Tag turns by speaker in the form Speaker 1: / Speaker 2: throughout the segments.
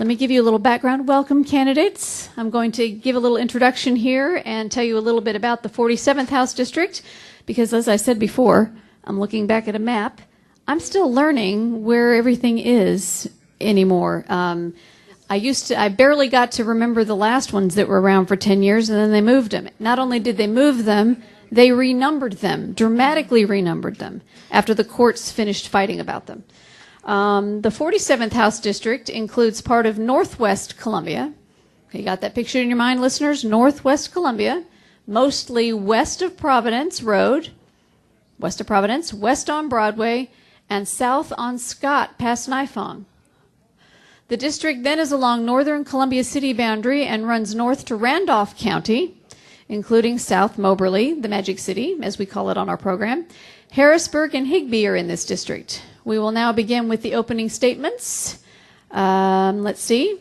Speaker 1: Let me give you a little background. Welcome, candidates. I'm going to give a little introduction here and tell you a little bit about the 47th House District, because as I said before, I'm looking back at a map. I'm still learning where everything is anymore. I barely got to remember the last ones that were around for 10 years, and then they moved them. Not only did they move them, they renumbered them, dramatically renumbered them, after the courts finished fighting about them. The 47th House District includes part of Northwest Columbia. You got that picture in your mind, listeners? Northwest Columbia, mostly west of Providence Road, west of Providence, west on Broadway, and south on Scott past Nifong. The district then is along northern Columbia City boundary and runs north to Randolph County, including South Moberly, the Magic City, as we call it on our program. Harrisburg and Higbee are in this district. We will now begin with the opening statements. Let's see.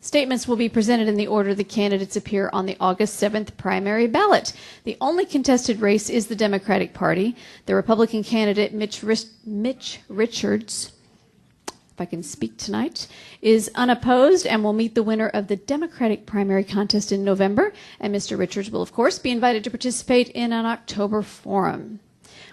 Speaker 1: Statements will be presented in the order the candidates appear on the August 7th primary ballot. The only contested race is the Democratic Party. The Republican candidate, Mitch Richards, if I can speak tonight, is unopposed and will meet the winner of the Democratic primary contest in November. And Mr. Richards will, of course, be invited to participate in an October forum.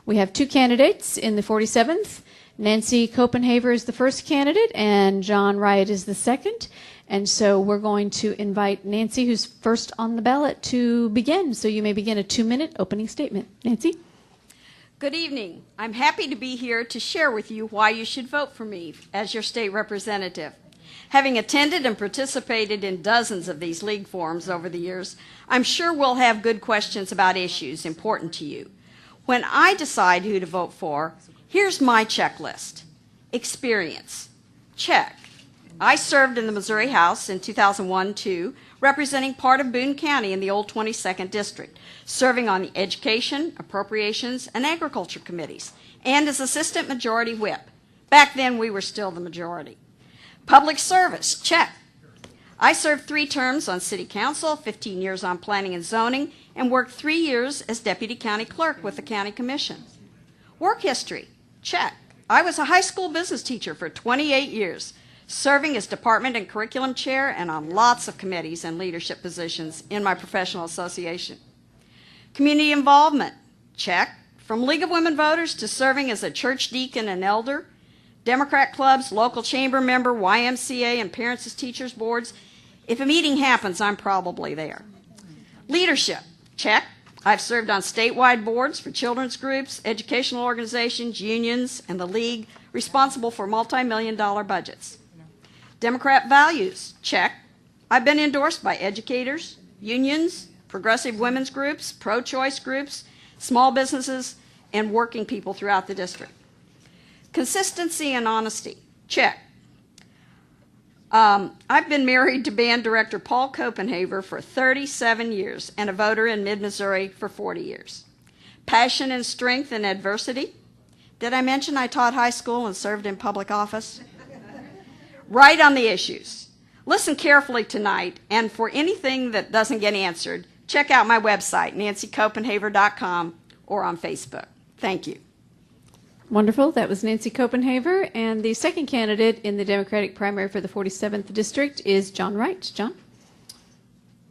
Speaker 1: We have two candidates in the 47th. Nancy Copenhaver is the first candidate, and John Wright is the second. And so we're going to invite Nancy, who's first on the ballot, to begin. So you may begin a 2-minute opening statement. Nancy?
Speaker 2: Good evening. I'm happy to be here to share with you why you should vote for me as your state representative. Having attended and participated in dozens of these league forums over the years, I'm sure we'll have good questions about issues important to you. When I decide who to vote for, here's my checklist. Experience. Check. I served in the Missouri House in 2001-2, representing part of Boone County in the old 22nd District, serving on the Education, Appropriations, and Agriculture Committees, and as Assistant Majority Whip. Back then, we were still the majority. Public service. Check. I served 3 terms on City Council, 15 years on Planning and Zoning, and worked 3 years as Deputy County Clerk with the County Commission. Work history. Check. I was a high school business teacher for 28 years, serving as Department and Curriculum Chair and on lots of committees and leadership positions in my professional association. Community involvement. Check. From League of Women Voters to serving as a church deacon and elder, Democrat clubs, local chamber member, YMCA, and parents as teachers boards. If a meeting happens, I'm probably there. Leadership. Check. I've served on statewide boards for children's groups, educational organizations, unions, and the league responsible for multi-million-dollar budgets. Democrat values. Check. I've been endorsed by educators, unions, progressive women's groups, pro-choice groups, small businesses, and working people throughout the district. Consistency and honesty. Check. I've been married to band director Paul Copenhaver for 37 years and a voter in mid-Missouri for 40 years. Passion and strength in adversity. Did I mention I taught high school and served in public office? Right on the issues. Listen carefully tonight, and for anything that doesn't get answered, check out my website, nancycopenhaver.com, or on Facebook. Thank you.
Speaker 1: Wonderful. That was Nancy Copenhaver. And the second candidate in the Democratic primary for the 47th District is John Wright. John?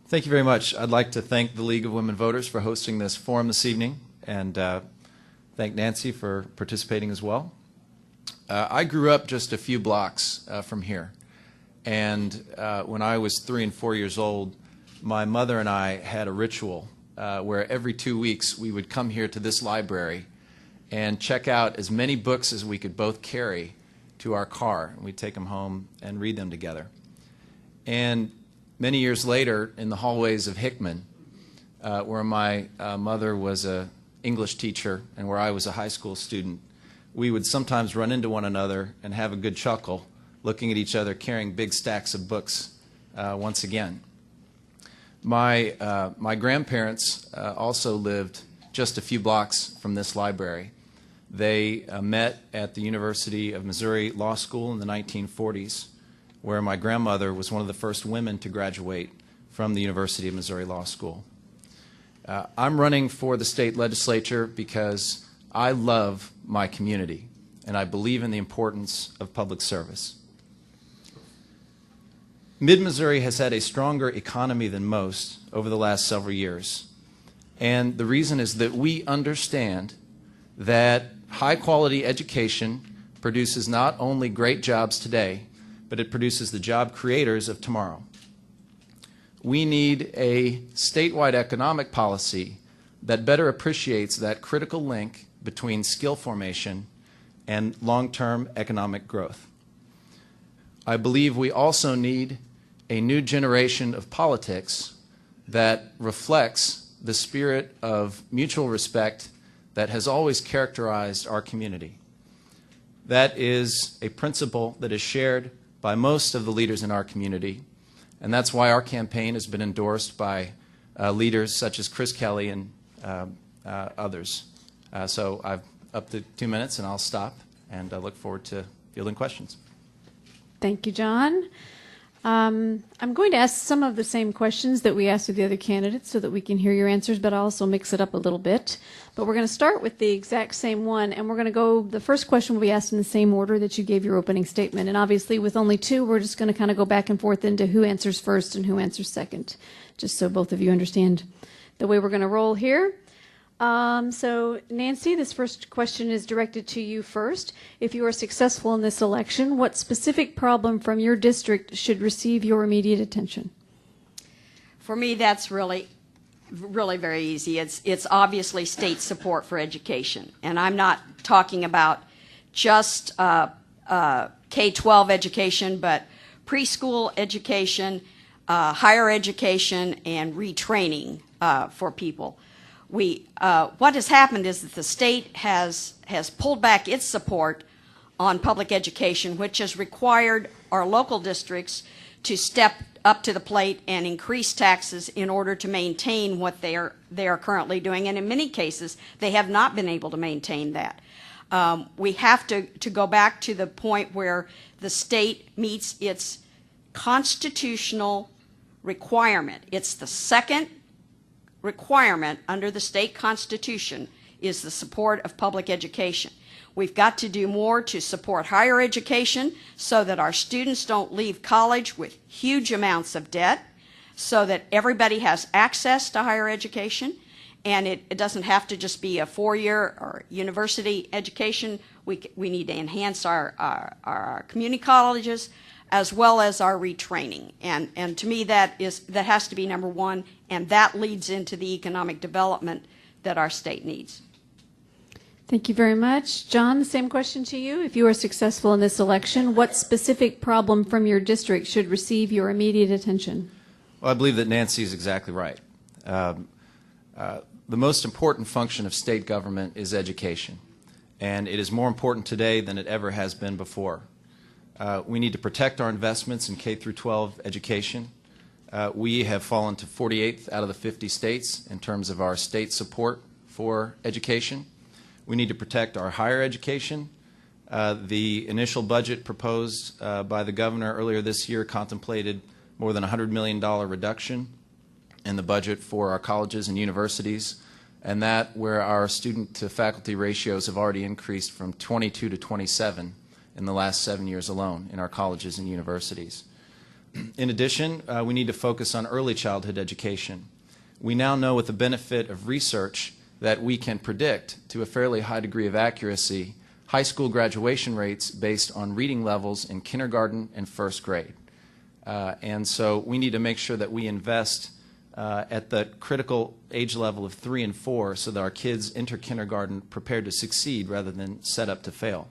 Speaker 3: Thank you very much. I'd like to thank the League of Women Voters for hosting this forum this evening, and thank Nancy for participating as well. I grew up just a few blocks from here, and when I was 3 and 4 years old, my mother and I had a ritual where every 2 weeks we would come here to this library and check out as many books as we could both carry to our car. We'd take them home and read them together. And many years later, in the hallways of Hickman, where my mother was an English teacher and where I was a high school student, we would sometimes run into one another and have a good chuckle, looking at each other carrying big stacks of books once again. My grandparents also lived just a few blocks from this library. They met at the University of Missouri Law School in the 1940s, where my grandmother was one of the first women to graduate from the University of Missouri Law School. I'm running for the state legislature because I love my community, and I believe in the importance of public service. Mid-Missouri has had a stronger economy than most over the last several years. And the reason is that we understand that high-quality education produces not only great jobs today, but it produces the job creators of tomorrow. We need a statewide economic policy that better appreciates that critical link between skill formation and long-term economic growth. I believe we also need a new generation of politics that reflects the spirit of mutual respect that has always characterized our community. That is a principle that is shared by most of the leaders in our community, and that's why our campaign has been endorsed by leaders such as Chris Kelly and others. So I've up to 2 minutes, and I'll stop, and I look forward to fielding questions.
Speaker 1: Thank you, John. I'm going to ask some of the same questions that we asked of the other candidates so that we can hear your answers, but I'll also mix it up a little bit. But we're going to start with the exact same one, and we're going to go, the first question will be asked in the same order that you gave your opening statement. And obviously, with only two, we're just going to kind of go back and forth into who answers first and who answers second, just so both of you understand the way we're going to roll here. So, Nancy, this first question is directed to you first. If you are successful in this election, what specific problem from your district should receive your immediate attention?
Speaker 2: For me, that's really very easy. It's obviously state support for education. And I'm not talking about just K-12 education, but preschool education, higher education, and retraining for people. What has happened is that the state has pulled back its support on public education, which has required our local districts to step up to the plate and increase taxes in order to maintain what they are currently doing. And in many cases, they have not been able to maintain that. We have to go back to the point where the state meets its constitutional requirement. It's the second requirement under the state constitution is the support of public education. We've got to do more to support higher education so that our students don't leave college with huge amounts of debt, so that everybody has access to higher education, and it doesn't have to just be a four-year or university education. We need to enhance our community colleges as well as our retraining. And to me, that has to be number one, and that leads into the economic development that our state needs.
Speaker 1: Thank you very much. John, the same question to you. If you are successful in this election, what specific problem from your district should receive your immediate attention?
Speaker 3: Well, I believe that Nancy is exactly right. The most important function of state government is education, and it is more important today than it ever has been before. We need to protect our investments in K-12 education. We have fallen to 48th out of the 50 states in terms of our state support for education. We need to protect our higher education. The initial budget proposed by the governor earlier this year contemplated more than $100 million reduction in the budget for our colleges and universities, and that where our student-to-faculty ratios have already increased from 22 to 27 in the last 7 years alone in our colleges and universities. In addition, we need to focus on early childhood education. We now know with the benefit of research that we can predict to a fairly high degree of accuracy high school graduation rates based on reading levels in kindergarten and first grade. And so we need to make sure that we invest at the critical age level of 3 and 4 so that our kids enter kindergarten prepared to succeed rather than set up to fail.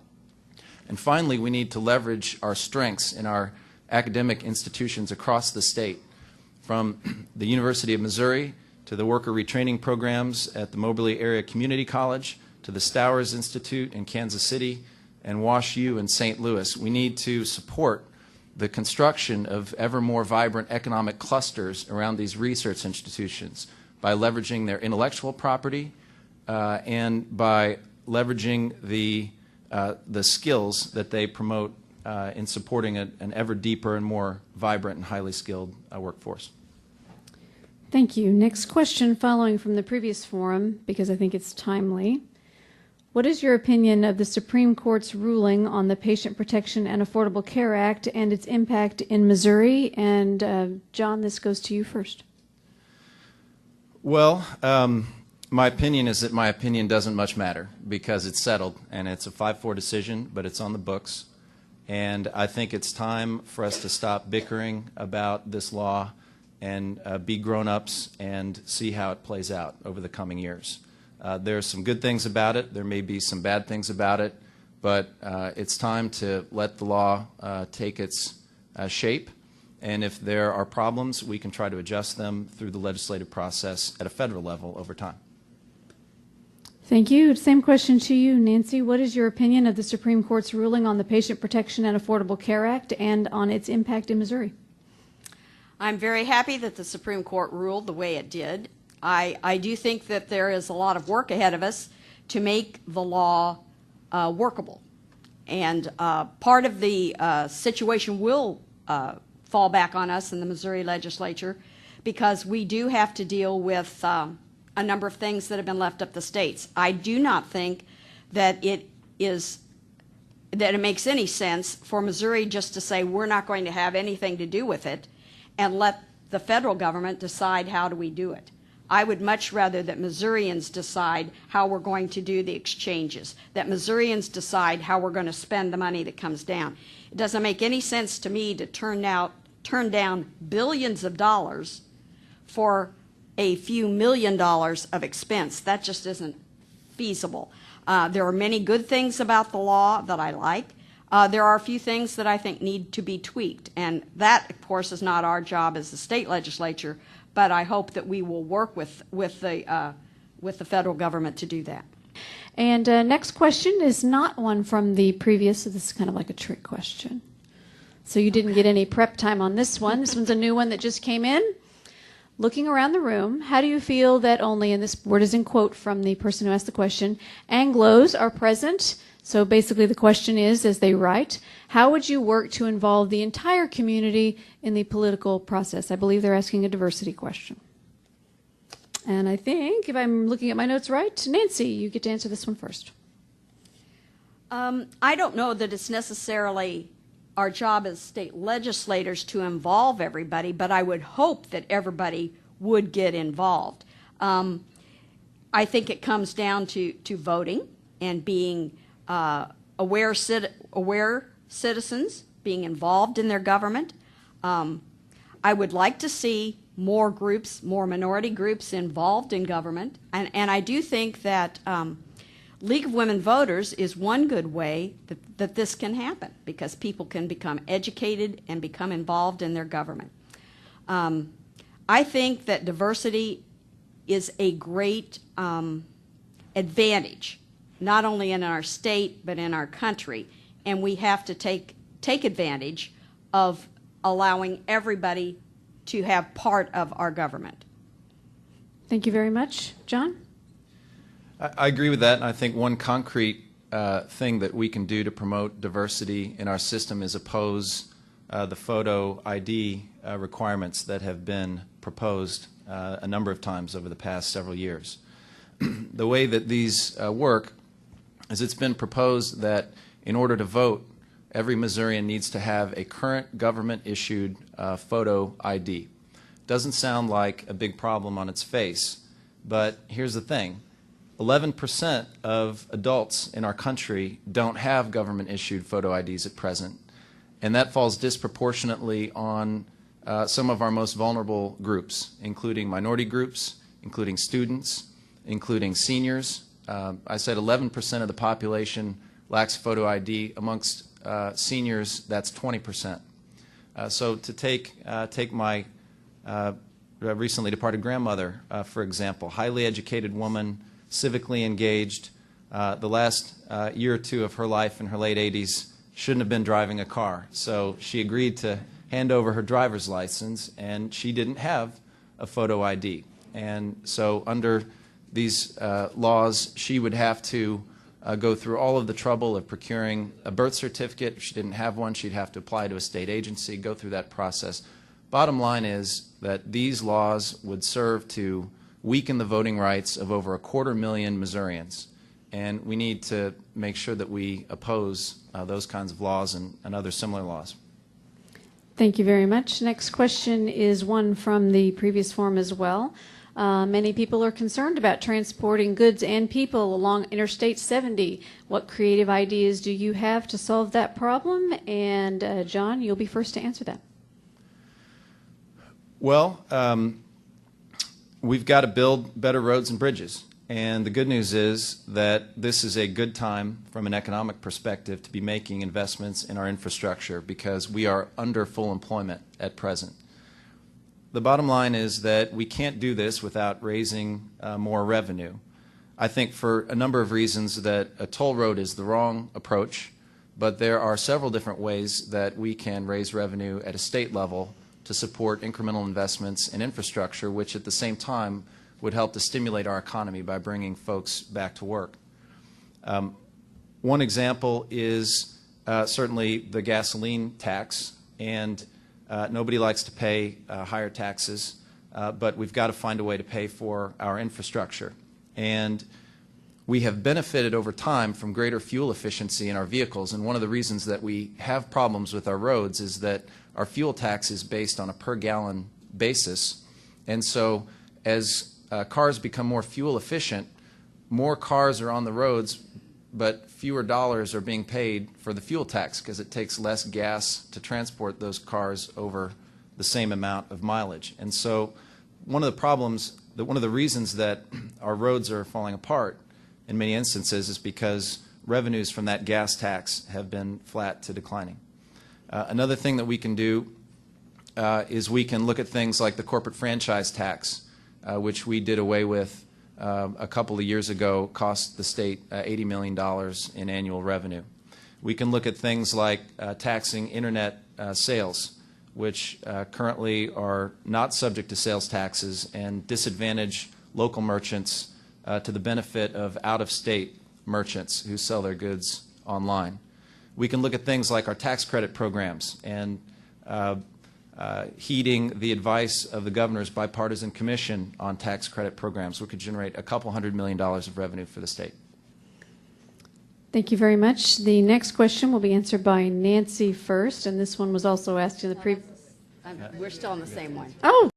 Speaker 3: And finally, we need to leverage our strengths in our academic institutions across the state, from the University of Missouri to the worker retraining programs at the Moberly Area Community College to the Stowers Institute in Kansas City and Wash U in St. Louis. We need to support the construction of ever more vibrant economic clusters around these research institutions by leveraging their intellectual property and by leveraging the skills that they promote in supporting an ever deeper and more vibrant and highly skilled workforce. Thank you. Next question following from the previous forum, because I think it's timely.
Speaker 1: What is your opinion of the Supreme Court's ruling on the Patient Protection and Affordable Care Act and its impact in Missouri? And John, this goes to you first.
Speaker 3: Well, my opinion is that my opinion doesn't much matter because it's settled, and it's a 5-4 decision, but it's on the books. And I think it's time for us to stop bickering about this law and be grown-ups and see how it plays out over the coming years. There are some good things about it. There may be some bad things about it, but it's time to let the law take its shape. And if there are problems, we can try to adjust them through the legislative process at a federal level over time.
Speaker 1: Thank you. Same question to you, Nancy. What is your opinion of the Supreme Court's ruling on the Patient Protection and Affordable Care Act and on its impact in Missouri?
Speaker 2: I'm very happy that the Supreme Court ruled the way it did. I do think that there is a lot of work ahead of us to make the law workable. And part of the situation will fall back on us in the Missouri legislature because we do have to deal with a number of things that have been left up the states. I do not think that it makes any sense for Missouri just to say we're not going to have anything to do with it and let the federal government decide how do we do it. I would much rather that Missourians decide how we're going to do the exchanges, that Missourians decide how we're going to spend the money that comes down. It doesn't make any sense to me to turn down billions of dollars for a few $1 million of expense. That just isn't feasible. There are many good things about the law that I like. There are a few things that I think need to be tweaked, and that, of course, is not our job as the state legislature, but I hope that we will work with the federal government to do that.
Speaker 1: And next question is not one from the previous, so this is kind of like a trick question. So you didn't get any prep time on this one. This one's a new one that just came in. Looking around the room, how do you feel that only, and this word is in quote from the person who asked the question, Anglos are present? So basically the question is, as they write, how would you work to involve the entire community in the political process? I believe they're asking a diversity question. And I think, if I'm looking at my notes right, Nancy, you get to answer this one first.
Speaker 2: I don't know that it's necessarily our job as state legislators to involve everybody, but I would hope that everybody would get involved. I think it comes down to voting and being aware citizens, being involved in their government. I would like to see more groups, more minority groups involved in government, and I do think that League of Women Voters is one good way that this can happen because people can become educated and become involved in their government. I think that diversity is a great advantage, not only in our state but in our country, and we have to take advantage of allowing everybody to have part of our government.
Speaker 1: Thank you very much. John?
Speaker 3: I agree with that, and I think one concrete thing that we can do to promote diversity in our system is oppose the photo ID requirements that have been proposed a number of times over the past several years. The way that these work is it's been proposed that in order to vote, every Missourian needs to have a current government-issued photo ID. Doesn't sound like a big problem on its face, but here's the thing. 11% of adults in our country don't have government-issued photo IDs at present, and that falls disproportionately on some of our most vulnerable groups, including minority groups, including students, including seniors. I said 11% of the population lacks photo ID. Amongst seniors, that's 20%. So to take my recently departed grandmother, for example, highly educated woman, civically engaged, the last year or two of her life in her late 80s shouldn't have been driving a car. So she agreed to hand over her driver's license, and she didn't have a photo ID. And so under these laws, she would have to go through all of the trouble of procuring a birth certificate. If she didn't have one, she'd have to apply to a state agency, go through that process. Bottom line is that these laws would serve to weaken the voting rights of over 250,000 Missourians. and we need to make sure that we oppose those kinds of laws and other similar laws.
Speaker 1: Thank you very much. Next question is one from the previous forum as well. Many people are concerned about transporting goods and people along Interstate 70. What creative ideas do you have to solve that problem? And John, you'll be first to answer that.
Speaker 3: Well, we've got to build better roads and bridges. And the good news is that this is a good time from an economic perspective to be making investments in our infrastructure because we are under full employment at present. The bottom line is that we can't do this without raising more revenue. I think for a number of reasons that a toll road is the wrong approach, but there are several different ways that we can raise revenue at a state level to support incremental investments in infrastructure, which at the same time would help to stimulate our economy by bringing folks back to work. One example is certainly the gasoline tax, and nobody likes to pay higher taxes, but we've got to find a way to pay for our infrastructure. And we have benefited over time from greater fuel efficiency in our vehicles, and one of the reasons that we have problems with our roads is that our fuel tax is based on a per gallon basis, and so as cars become more fuel efficient, more cars are on the roads, but fewer dollars are being paid for the fuel tax because it takes less gas to transport those cars over the same amount of mileage. And so one of the problems, one of the reasons that our roads are falling apart in many instances is because revenues from that gas tax have been flat to declining. Another thing that we can do is we can look at things like the corporate franchise tax, which we did away with a couple of years ago, cost the state $80 million in annual revenue. We can look at things like taxing internet sales, which currently are not subject to sales taxes and disadvantage local merchants to the benefit of out-of-state merchants who sell their goods online. We can look at things like our tax credit programs and heeding the advice of the governor's bipartisan commission on tax credit programs. We could generate a couple $100 million of revenue for the state.
Speaker 1: Thank you very much. The next question will be answered by Nancy first, and this one was also asked in the previous.
Speaker 2: We're still on the same one.
Speaker 1: Oh.